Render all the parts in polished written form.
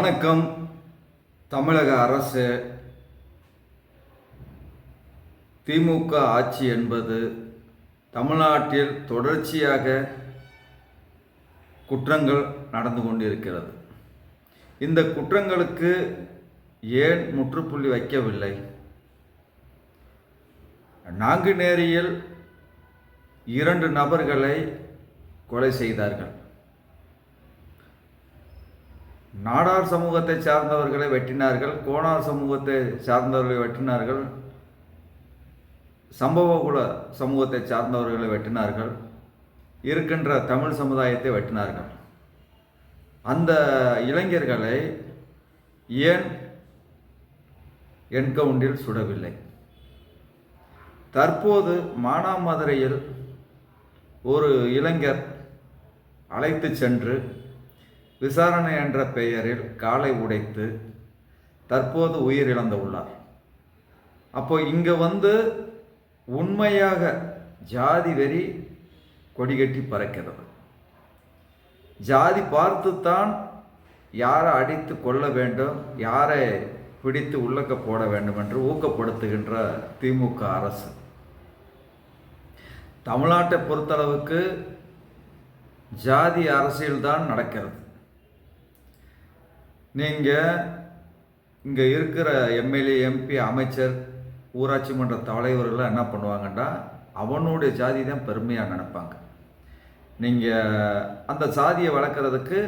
வணக்கம். தமிழக அரசு திமுக ஆட்சி என்பது தமிழ்நாட்டில் தொடர்ச்சியாக குற்றங்கள் நடந்து கொண்டிருக்கிறது. இந்த குற்றங்களுக்கு ஏன் முற்றுப்புள்ளி வைக்கவில்லை? நாங்குநேரியில் 2 நபர்களை கொலை செய்தார்கள். நாடார் சமூகத்தை சார்ந்தவர்களை வெட்டினார்கள், கோனார் சமூகத்தை சார்ந்தவர்களை வெட்டினார்கள், சம்பவகுல சமூகத்தை சார்ந்தவர்களை வெட்டினார்கள், இருக்கின்ற தமிழ் சமுதாயத்தை வெட்டினார்கள். அந்த இளைஞர்களை ஏன் என்கவுண்டில் சுடவில்லை? தற்போது மானாமதுரையில் ஒரு இளைஞர் அழைத்து சென்று விசாரணை என்ற பெயரில் காலை உடைத்து தற்போது உயிரிழந்து உள்ளார். அப்போ இங்கே உண்மையாக ஜாதி வெறி கொடிகட்டி பறக்கிறது. ஜாதி பார்த்துத்தான் யாரை அடித்து கொள்ள வேண்டும், யாரை பிடித்து உள்ளக்க போட வேண்டும் என்று ஊக்கப்படுத்துகின்ற திமுக அரசு. தமிழ்நாட்டை பொறுத்தளவுக்கு ஜாதி அரசியல்தான் நடக்கிறது. நீங்கள் இங்கே இருக்கிற எம்எல்ஏ, எம்பி, அமைச்சர், ஊராட்சி மன்ற தலைவர்கள் என்ன பண்ணுவாங்கன்னா அவனுடைய ஜாதி தான் பெருமையாக நினைப்பாங்க. நீங்கள் அந்த சாதியை வளர்க்குறதுக்கு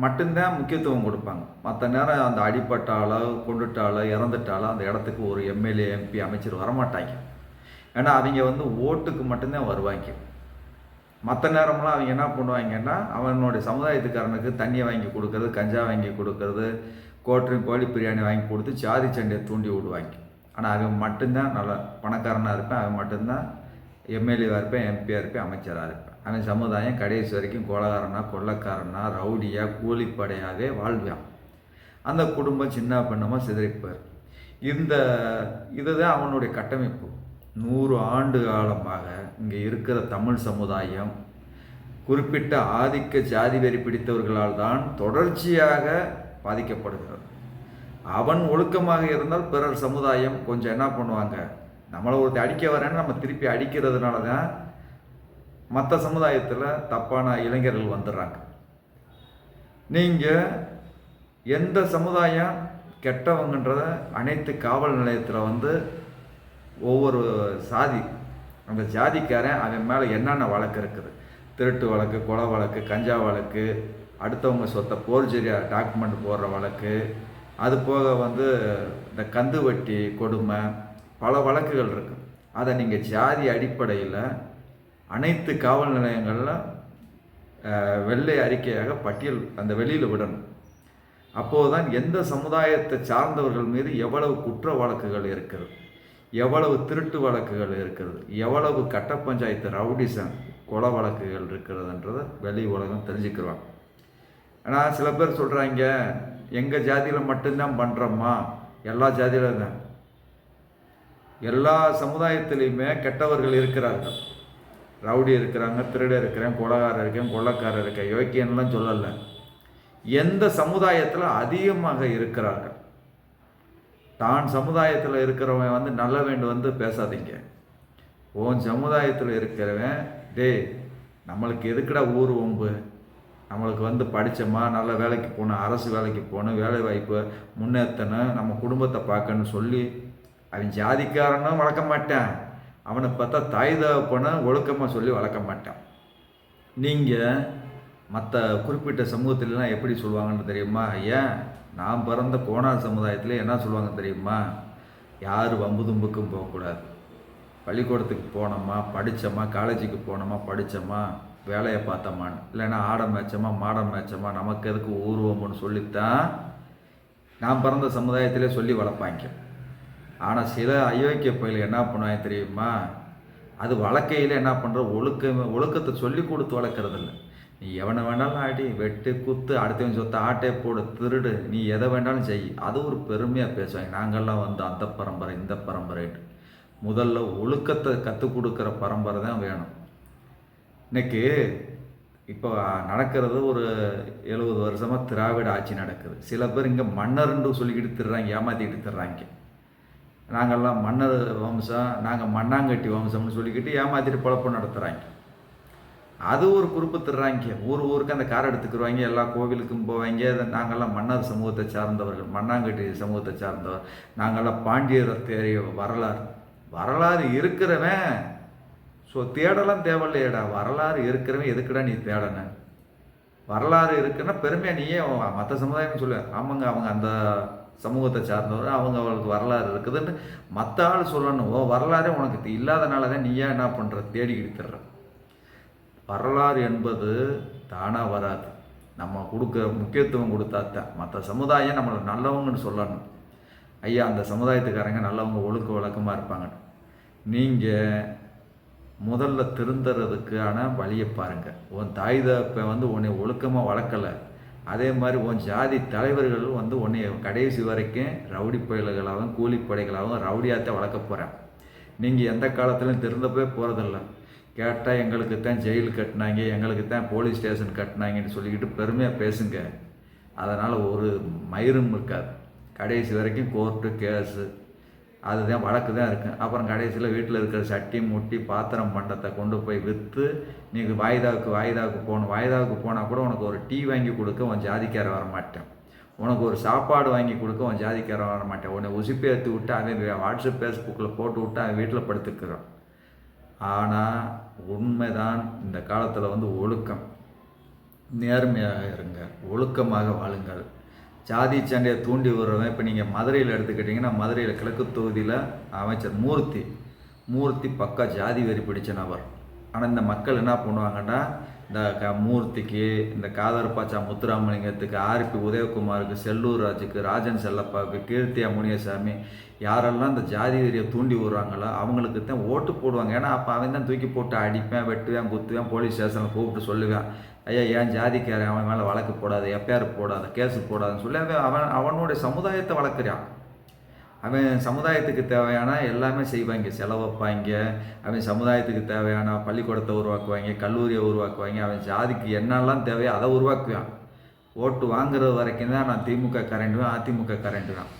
மட்டும்தான் முக்கியத்துவம் கொடுப்பாங்க. மற்ற நேரம் அந்த அடிப்பட்டாலோ கொண்டுட்டாலோ இறந்துட்டாலோ அந்த இடத்துக்கு ஒரு எம்எல்ஏ, எம்பி, அமைச்சர் வரமாட்டாங்க. ஏன்னா அவங்க ஓட்டுக்கு மட்டும்தான் வருவாங்க. மற்ற நேரம்லாம் அவங்க என்ன பண்ணுவாங்கன்னா அவனுடைய சமுதாயத்துக்காரனுக்கு தண்ணியை வாங்கி கொடுக்கறது, கஞ்சா வாங்கி கொடுக்கறது, கோழி பிரியாணி வாங்கி கொடுத்து ஜாதி சண்டையை தூண்டி விடுவாங்க. ஆனால் அவன் மட்டும்தான் நல்ல பணக்காரனாக இருப்பேன், அவன் மட்டும்தான் எம்எல்ஏவாக இருப்பேன், எம்பியாக இருப்பேன், அமைச்சராக இருப்பேன். அவன் சமுதாயம் கடைசி வரைக்கும் கொலகாரனா, கொள்ளக்காரனா, ரவுடியாக, கூலிப்படையாகவே வாழ்வான். அந்த குடும்பம் சின்ன பின்னமாக சிதறிப்பார். இதுதான் அவனுடைய கட்டமைப்பு. 100 ஆண்டு காலமாக இங்கே இருக்கிற தமிழ் சமுதாயம் குறிப்பிட்ட ஆதிக்க ஜாதி வெறி பிடித்தவர்களால் தான் தொடர்ச்சியாக பாதிக்கப்படுகிறது. அவன் ஒழுக்கமாக இருந்தால் பிறர் சமுதாயம் கொஞ்சம் என்ன பண்ணுவாங்க, நம்மளை ஒருத்தர் அடிக்க வரேன்னு நம்ம திருப்பி அடிக்கிறதுனால தான் மற்ற சமுதாயத்தில் தப்பான இளைஞர்கள் வந்துடுறாங்க. நீங்கள் எந்த சமுதாயம் கெட்டவங்கன்றத அனைத்து காவல் நிலையத்தில் ஒவ்வொரு சாதி, அந்த ஜாதிக்காரன் அவன் மேலே என்னென்ன வழக்கு இருக்குது, திருட்டு வழக்கு, கொலை வழக்கு, கஞ்சா வழக்கு, அடுத்தவங்க சொத்தை போர்ஜரியாக டாக்குமெண்ட் போடுற வழக்கு, அது போக இந்த கந்து வட்டி கொடுமை, பல வழக்குகள் இருக்குது. அதை நீங்கள் ஜாதி அடிப்படையில் அனைத்து காவல் நிலையங்களில் வெள்ளை அறிக்கையாக பட்டியல் அந்த வெளியில் விடணும். அப்போது தான் எந்த சமுதாயத்தை சார்ந்தவர்கள் மீது எவ்வளவு குற்ற வழக்குகள் இருக்கிறது, எவ்வளவு திருட்டு வழக்குகள் இருக்கிறது, எவ்வளவு கட்ட பஞ்சாயத்து ரவுடிசம் கொலை வழக்குகள் இருக்கிறதுன்றதை வெளி உலகம் தெரிஞ்சுக்கிறாங்க. ஆனால் சில பேர் சொல்கிறாங்க எங்கள் ஜாதியில் மட்டும்தான் பண்ணுறோம்மா, எல்லா ஜாதியிலும் தான். எல்லா சமுதாயத்திலையுமே கெட்டவர்கள் இருக்கிறார்கள். ரவுடி இருக்கிறாங்க, திருட இருக்கிறேன், கொலைகாரர் இருக்கேன், கொள்ளக்காரர் இருக்கேன், யோக்கியன்லாம் சொல்லலை. எந்த சமுதாயத்தில் அதிகமாக இருக்கிறார்கள், தான் சமுதாயத்தில் இருக்கிறவன் நல்ல வேண்டு பேசாதீங்க. உன் சமுதாயத்தில் இருக்கிறவன் நம்மளுக்கு எதுக்குடா ஊர் ஒம்பு, நம்மளுக்கு படித்தோமா, நல்ல வேலைக்கு போகணும், அரசு வேலைக்கு போகணும், வேலை வாய்ப்பு முன்னேற்றணும், நம்ம குடும்பத்தை பார்க்கணும்னு சொல்லி அவன் ஜாதிக்காரனும் வளர்க்க மாட்டான், அவனை பார்த்தா தாய் தகப்பனை ஒழுக்கமாக சொல்லி வளர்க்க மாட்டான். நீங்கள் மற்ற குறிப்பிட்ட சமூகத்திலலாம் எப்படி சொல்லுவாங்கன்னு தெரியுமா? ஏன் நான் பிறந்த கோனார் சமுதாயத்தில் என்ன சொல்லுவாங்க தெரியுமா? யார் வம்பு தும்புக்கும் போகக்கூடாது, பள்ளிக்கூடத்துக்கு போனோமா, படித்தோமா, காலேஜுக்கு போனோமா, படித்தோமா, வேலையை பார்த்தோமான்னு, இல்லைன்னா ஆடை மேய்ச்சோமா, மாடம் மேய்ச்சோமா, நமக்கு எதுக்கு ஊர்வம்னு சொல்லித்தான் நான் பிறந்த சமுதாயத்திலே சொல்லி வளர்ப்பாங்க. ஆனால் சில அயோக்கிய பயில என்ன பண்ணுவாங்க தெரியுமா? அது வழக்கையில் என்ன பண்ணுற ஒழுக்கத்தை சொல்லி கொடுத்து வளர்க்குறதில்ல. நீ எவனை வேணாலும் அடி, வெட்டு, குத்து, அடுத்தவன் சொத்தை ஆட்டை போடு, திருடு, நீ எதை வேணாலும் செய். அது ஒரு பெருமையாக பேசுவாங்க. நாங்கள்லாம் அந்த பரம்பரை, இந்த பரம்பரைட்டு. முதல்ல ஒழுக்கத்தை கற்றுக் கொடுக்குற பரம்பரை தான் வேணும். இன்னைக்கு இப்போ நடக்கிறது ஒரு 70 வருஷமாக திராவிட ஆட்சி நடக்குது. சில பேர் இங்கே மன்னர்ன்னு சொல்லிக்கிட்டு திர்றாங்க, ஏமாற்றிக்கிட்டு திர்றாங்க. நாங்கள்லாம் மன்னர் வம்சம், நாங்கள் மண்ணாங்கட்டி வம்சம்னு சொல்லிக்கிட்டு ஏமாற்றிட்டு பொழப்பு நடத்துகிறாங்க. அது ஒரு குறிப்பு திர்றாங்க. ஊருக்கு அந்த காரை எடுத்துக்கிடுவாங்க, எல்லா கோவிலுக்கும் போவாங்க. நாங்கள்லாம் மன்னர் சமூகத்தை சார்ந்தவர்கள், மண்ணாங்கட்டி சமூகத்தை சார்ந்தவர், நாங்கள்லாம் பாண்டியர் தேறிய வரலாறு இருக்கிறவன் தேடலாம் தேவையில்லையடா. வரலாறு இருக்கிறவன் எதுக்குடா நீ தேடணும்? வரலாறு இருக்குன்னா பெருமையாக நீயே மற்ற சமுதாயம் சொல்லுவேன். ஆமாங்க, அவங்க அந்த சமூகத்தை சார்ந்தவர், அவங்களுக்கு வரலாறு இருக்குதுன்னு மற்ற ஆள் சொல்லணும். வரலாறே உனக்கு இல்லாதனால தான் நீயே என்ன பண்ணுற, தேடிக்கிட்டு தர்ற. வரலாறு என்பது தானாக வராது. நம்ம கொடுக்க முக்கியத்துவம் கொடுத்தாத்தான் மற்ற சமுதாயம் நம்மளை நல்லவங்கன்னு சொல்லணும். ஐயா, அந்த சமுதாயத்துக்காரங்க நல்லவங்க, ஒழுக்க வழக்கமாக இருப்பாங்க. நீங்கள் முதல்ல திருந்துறதுக்கான வழியை பாருங்கள். உன் தாய் தகப்பன் உன்னை ஒழுக்கமாக வளர்க்கலை, அதே மாதிரி உன் ஜாதி தலைவர்கள் உன்னை கடைசி வரைக்கும் ரவுடி பயல்களாகவும் கூலிப்படைகளாகவும் ரவுடியாகத்தான் வளர்க்க போகிறேன். நீங்கள் எந்த காலத்துலையும் திருந்தப்பே போகிறதில்ல. கேட்டால் எங்களுக்கு தான் ஜெயில் கட்டினாங்க, எங்களுக்கு தான் போலீஸ் ஸ்டேஷன் கட்டினாங்கன்னு சொல்லிக்கிட்டு பெருமையாக பேசுங்க. அதனால் ஒரு மயிரும் இருக்காது. கடைசி வரைக்கும் கோர்ட்டு கேஸு அதுதான் வழக்கு தான் இருக்குது. அப்புறம் கடைசியில் வீட்டில் இருக்கிற சட்டி முட்டி பாத்திரம் பண்டத்தை கொண்டு போய் விற்று நீங்கள் வாய்தாவுக்கு போகணும். வாய்தாவுக்கு போனால் கூட உனக்கு ஒரு டீ வாங்கி கொடுக்க உன் ஜாதிக்கார வரமாட்டேன், உனக்கு ஒரு சாப்பாடு வாங்கி கொடுக்க உன் ஜாதிக்கார வரமாட்டேன். உன்னை உசுப்பேற்றி விட்டு அவன் வாட்ஸ்அப் ஃபேஸ்புக்கில் போட்டு விட்டு அவன் வீட்டில் படுத்துக்கிறான். ஆனால் உண்மைதான், இந்த காலத்தில் ஒழுக்கம், நேர்மையாக இருங்க, ஒழுக்கமாக வாழுங்கள். ஜாதி சண்டையை தூண்டி விடுறவன், இப்போ நீங்கள் மதுரையில் எடுத்துக்கிட்டிங்கன்னா, மதுரையில் கிழக்கு தொகுதியில் அமைச்சர் மூர்த்தி பக்கா ஜாதி வெறி பிடிச்ச நபர். ஆனால் இந்த மக்கள் என்ன பண்ணுவாங்கன்னா, இந்த மூர்த்திக்கு, இந்த காதர்பாச்சா முத்துராமலிங்கத்துக்கு, ஆர்பி உதயகுமாருக்கு, செல்லூர் ராஜுக்கு, ராஜன் செல்லப்பாவுக்கு, கீர்த்தியா முனியசாமி, யாரெல்லாம் இந்த ஜாதி வெறியை தூண்டி விடுறாங்களோ அவங்களுக்கு தான் ஓட்டு போடுவாங்க. ஏன்னா அப்போ அவன் தான் தூக்கி போட்டு அடிப்பேன், வெட்டுவேன், குத்துவேன், போலீஸ் ஸ்டேஷனில் கூப்பிட்டு சொல்லுவேன், ஐயா ஏன் ஜாதிக்காரன் அவன் மேலே வழக்கு போடாது, எஃப்ஐஆர் போடாத, கேஸு போடாதுன்னு சொல்லி அவனுடைய சமுதாயத்தை வளர்க்குறான். அவன் சமுதாயத்துக்கு தேவையான எல்லாமே செய்வாங்க, செலவைப்பாங்க. அவன் சமுதாயத்துக்கு தேவையான பள்ளிக்கூடத்தை உருவாக்குவாங்க, கல்லூரியை உருவாக்குவாங்க. அவன் ஜாதிக்கு என்னெல்லாம் தேவையோ அதை உருவாக்குவான். ஓட்டு வாங்குறது வரைக்கும் தான் நான் திமுக கரண்டுவேன், அதிமுக கரண்டுவேன்.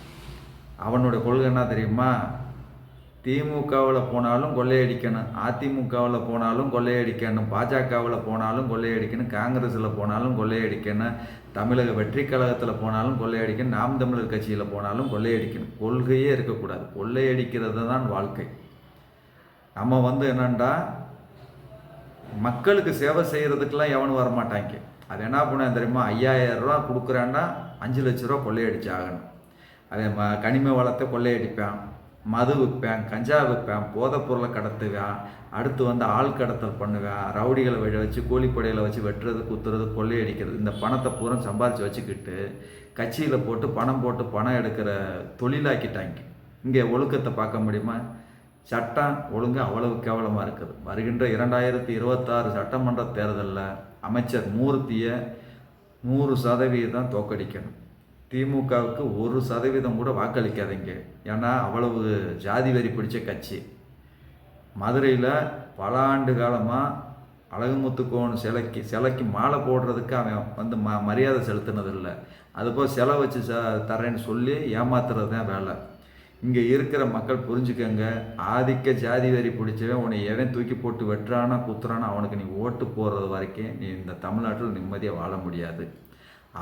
அவனுடைய கொள்கை என்ன தெரியுமா? திமுகவில் போனாலும் கொள்ளையடிக்கணும், அதிமுகவில் போனாலும் கொள்ளையடிக்கணும், பாஜகவில் போனாலும் கொள்ளையடிக்கணும், காங்கிரஸில் போனாலும் கொள்ளையடிக்கணும், தமிழக வெற்றி கழகத்தில் போனாலும் கொள்ளையடிக்கணும், நாம் தமிழர் கட்சியில் போனாலும் கொள்ளையடிக்கணும். கொள்கையே இருக்கக்கூடாது. கொள்ளையடிக்கிறது தான் வாழ்க்கை. நம்ம என்னண்டா, மக்களுக்கு சேவை செய்கிறதுக்கெல்லாம் எவனும் வரமாட்டாங்க. அது என்ன பண்ண தெரியுமா? 5000 ரூபா கொடுக்குறான்னா 5 லட்ச ரூபா கொள்ளையடிச்சு ஆகணும். அதே கனிம வளத்தை கொள்ளையடிப்பேன், மது விற்பேன், கஞ்சா விற்பேன், போதைப் பொருளை கடத்துவேன், அடுத்து ஆள் கடத்தல் பண்ணுவேன், ரவுடிகளை வச்சு கூலிப்படையில் வச்சு வெட்டுறது, குத்துறது, கொள்ளையடிக்கிறது. இந்த பணத்தை பூரா சம்பாதிச்சு வச்சுக்கிட்டு கட்சியில் போட்டு பணம் எடுக்கிற தொழிலாக்கிட்டாங்க. இங்கே ஒழுக்கத்தை பார்க்க முடியுமா? சட்டம் ஒழுங்கு அவ்வளவு கேவலமாக இருக்குது. வருகின்ற 2026 சட்டமன்ற தேர்தலில் அமைச்சர் மூர்த்தியை 100% தோற்கடிக்கணும். திமுகவுக்கு 1% கூட வாக்களிக்காதீங்க. ஏன்னா அவ்வளவு ஜாதி வெறி பிடிச்ச கட்சி. மதுரையில் பல ஆண்டு காலமாக அழகுமுத்துக்கோன் சிலைக்கு மாலை போடுறதுக்கு அவன் மரியாதை செலுத்தினதில்லை. அதுபோல் சிலை வச்சு தரேன்னு சொல்லி ஏமாத்துறது தான் வேலை. இங்கே இருக்கிற மக்கள் புரிஞ்சுக்கங்க, ஆதிக்க ஜாதி வெறி பிடிச்சவன் உன்னை எவன் தூக்கி போட்டு வெட்டுறானா குத்துறானா அவனுக்கு நீ ஓட்டு போடுறது வரைக்கும் நீ இந்த தமிழ்நாட்டில் நிம்மதியாக வாழ முடியாது.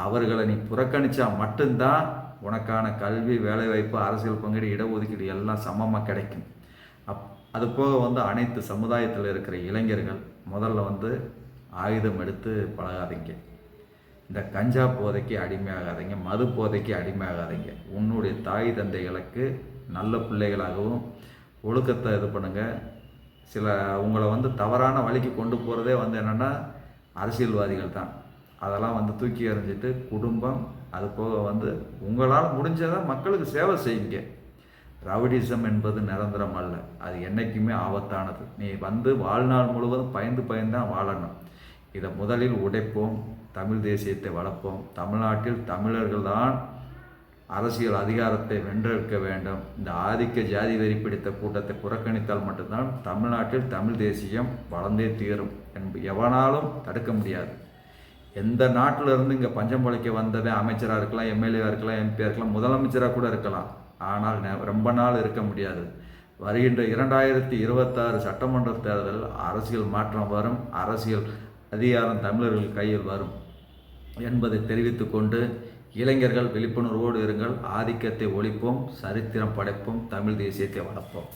அவர்களை நீ புறக்கணித்தா மட்டும்தான் உனக்கான கல்வி, வேலைவாய்ப்பு, அரசியல் பங்கீடு, இடஒதுக்கீடு எல்லாம் சமமாக கிடைக்கும். அதுபோக அனைத்து சமுதாயத்தில் இருக்கிற இளைஞர்கள் முதல்ல ஆயுதம் எடுத்து பழகாதீங்க. இந்த கஞ்சா போதைக்கு அடிமையாகாதீங்க, மது போதைக்கு அடிமையாகாதீங்க. உன்னுடைய தாய் தந்தைகளுக்கு நல்ல பிள்ளைகளாகவும் ஒழுக்கத்தை இது பண்ணுங்கள். சில உங்களை தவறான வழிக்கு கொண்டு போகிறதே என்னென்னா அரசியல்வாதிகள் தான். அதெல்லாம் தூக்கி எறிஞ்சிட்டு குடும்பம், அது போக உங்களால் முடிஞ்சதை மக்களுக்கு சேவை செய்யுங்க. ரவுடிசம் என்பது நிரந்தரம் அல்ல, அது என்றைக்குமே ஆபத்தானது. நீ வாழ்நாள் முழுவதும் பயந்தான் வாழணும். இதை முதலில் உடைப்போம், தமிழ் தேசியத்தை வளர்ப்போம். தமிழ்நாட்டில் தமிழர்கள் தான் அரசியல் அதிகாரத்தை வென்றெடுக்க வேண்டும். இந்த ஆதிக்க ஜாதி வெறி பிடித்த கூட்டத்தை புறக்கணித்தால் மட்டும்தான் தமிழ்நாட்டில் தமிழ் தேசியம் வளர்ந்தே தீரும் எவனாலும் தடுக்க முடியாது. எந்த நாட்டில் இருந்து இங்கே பஞ்சம் பிழைக்க வந்தவன் அமைச்சராக இருக்கலாம், எம்எல்ஏவாக இருக்கலாம், எம்பியாக இருக்கலாம், முதலமைச்சராக கூட இருக்கலாம். ஆனால் ரொம்ப நாள் இருக்க முடியாது. வருகின்ற 2026 சட்டமன்ற தேர்தல் அரசியல் மாற்றம் வரும், அரசியல் அதிகாரம் தமிழர்கள் கையில் வரும் என்பதை தெரிவித்து கொண்டு இளைஞர்கள் விழிப்புணர்வோடு இருங்கள். ஆதிக்கத்தை ஒழிப்போம், சரித்திரம் படைப்போம், தமிழ் தேசியத்தை வளர்ப்போம்.